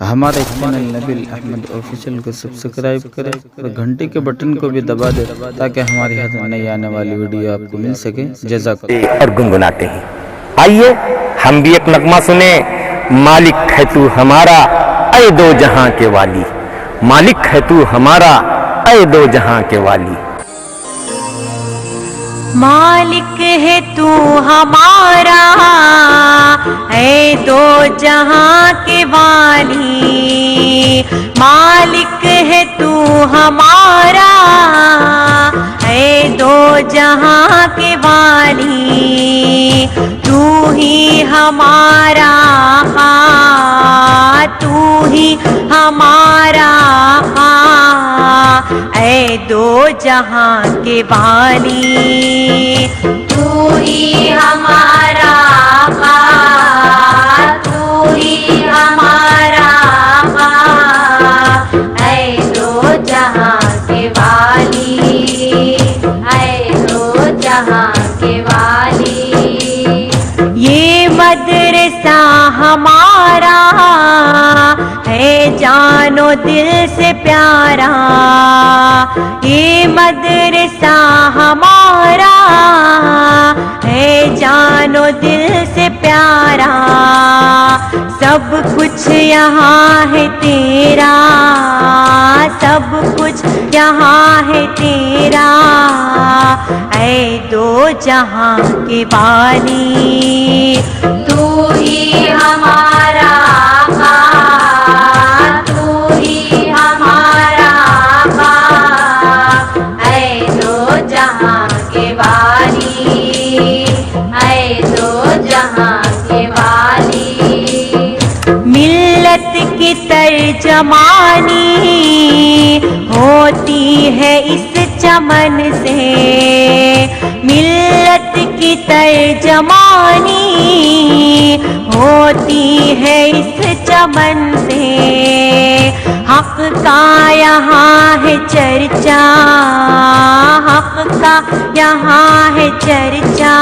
ہمارے چینل نبیل احمد آفیشل کو سبسکرائب کریں اور گھنٹی کے بٹن کو بھی دبا دیں تاکہ ہماری ہر نئی آنے والی ویڈیو آپ کو مل سکے۔ جزاک اللہ۔ اور گنگناتے ہیں۔ آئیے ہم بھی ایک نغمہ سنیں۔ مالک ہے تو ہمارا اے دو جہاں کے والی، مالک ہے تو ہمارا اے دو جہاں کے والی۔ مالک ہے تو ہمارا اے دو جہاں کے والی، مالک ہے تو ہمارا اے دو جہاں کے والی، تو ہی ہمارا تو ہی ہمارا اے دو جہاں کے والی، تو ہی ہمارا تو ہی ہمارا اے دو جہاں کے والی، اے دو جہاں کے والی۔ یہ مدرسہ ہمارا ہے جان و دل سے پیارا، یہ مدرسہ ہمارا ہے جان و دل سے پیارا، سب کچھ یہاں ہے تیرا، سب کچھ یہاں ہے تیرا اے دو جہاں کے والی، تو ہی ہمارا تو ہی ہمارا اے دو جہاں کے والی، اے دو جہاں کے والی۔ ملت کی ترجمانی ہوتی ہے اس چمن سے، ملت کی ترجمانی ہوتی ہے اس چمن سے، حق کا یہاں ہے چرچا، حق کا یہاں ہے چرچا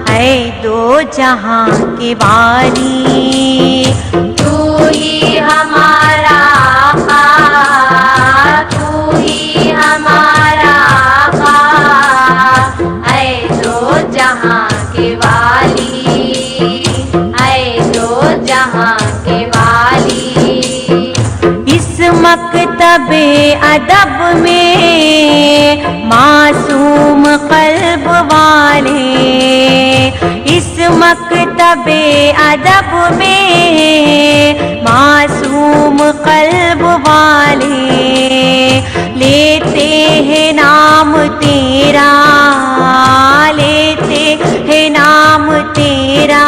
اے دو جہاں کے والی، تو ہی ہمارا تو ہی ہمارا اے دو جہاں کے والی، اے دو جہاں کے والی۔ اس مکتب ادب میں معصوم قلب والے، اس مکتب ادب میں معصوم قلب والے لیتے ہیں نام تیرا، لیتے ہیں نام تیرا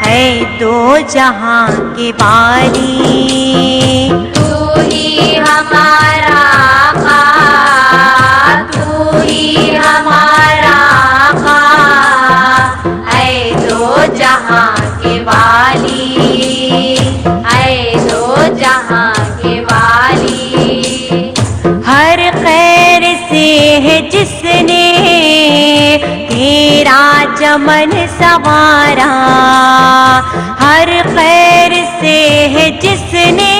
اے دو جہاں کے والی، تو ہی ہمارا تو ہی ہمارا اے دو جہاں کے والی، اے دو جہاں کے والی۔ ہر خیر سے ہے جس نے تیرا چمن سنوارا، ہر خیر سے ہے جس نے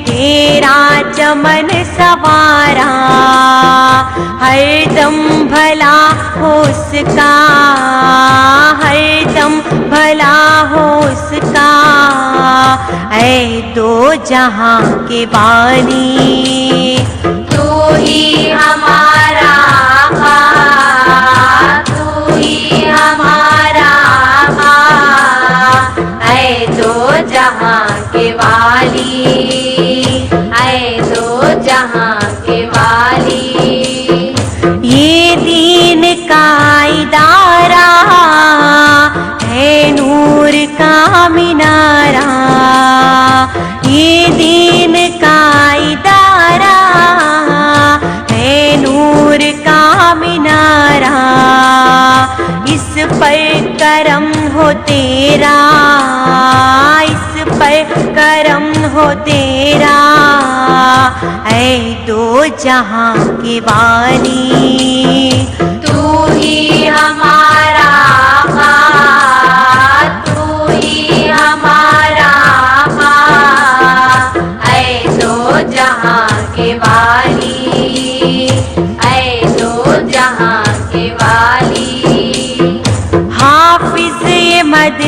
تیرا چمن سنوارا، ہر دم بھلا ہو اس کا، ہر دم بھلا ہو اس کا اے دو جہاں کے والی، تو ہی ہمارا تو ہی ہمارا اے دو جہاں کے والی، اے دو جہاں کے والی۔ یہ دین کا ادارہ ہے نور کا مینارہ، یہ دین کا ادارہ ہے نور کا مینارہ، اس پر کرم ہو تیرا، اس پر کرم ہو تیرا اے دو جہاں کے والی، تو ہی ہمارا تو ہی ہمارا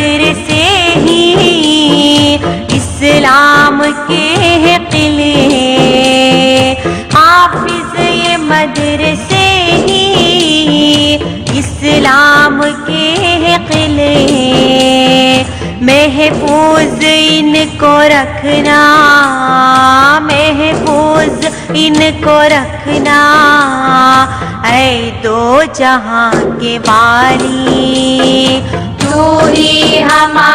مدرسے ہی اسلام کے ہیں قلعے، حافظ یہ مدرسے ہی اسلام کے ہیں قلعے، محفوظ ان کو رکھنا، محفوظ ان کو رکھنا، اے دو جہاں کے والی، تو ہی ہمارا